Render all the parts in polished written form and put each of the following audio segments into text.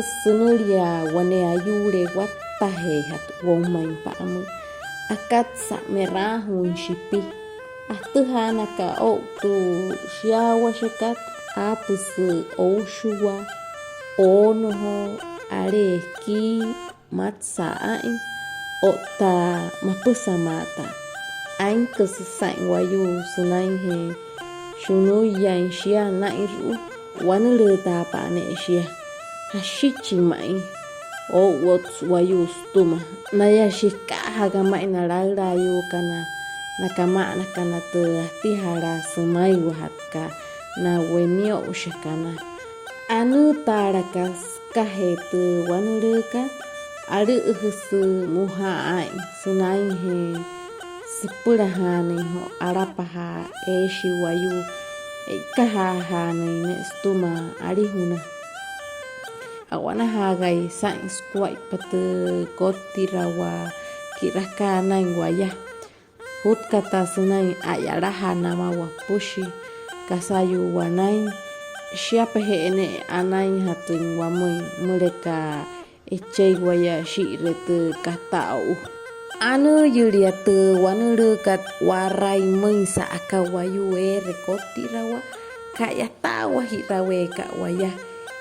senulia wane ayure watahe hat womain paamu akat sa merahun shipi ahtuhana ka o tu shiawa shikat apus oshua onoho are ki matsa ain ota mapusa mata ain kesesain wayu sunain he shunu yang shia na iru wanele ta pa ne shia hashichi mai o wot wayu stuma na ya shika haga mai na rayu kana nakama nakana te tihara sumai wahatka na wemio ushakana anu tarakas kahetu wanureka adu husu muha ai sunai he sipurahane ho arapaha eshi wayu kahahane ne stuma arihuna awana hagai sains kuai patu kotirawa kirakana waya hut kata sunai ayaraha nama wapushi kasayu wanai siapa ene anai hatun wamun mereka ecei waya shirete katau anu yuliatu wanuru kat warai mensa akawayu rekotirawa kaya tawa hirawe ka waya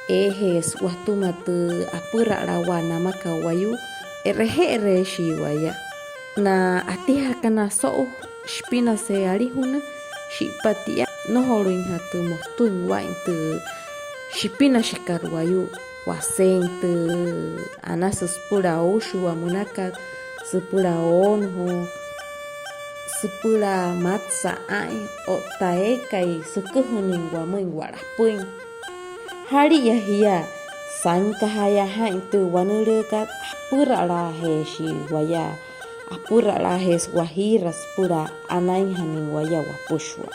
ehes waktu matu apura rawa nama kawayu erehere shi waya na atiha kana so spina se arihuna shipatia no holuin hatu motun wa inte shipina shikaruayu wasente anasus pura oshu amunaka sepura onho sepura matsa ai otae kai sekuhuning wa mengwarapuin hari yahia sangkahaya haintu wanurekat apura lahe shi waya apura lahe wahiras pura anai haning waya wapushwa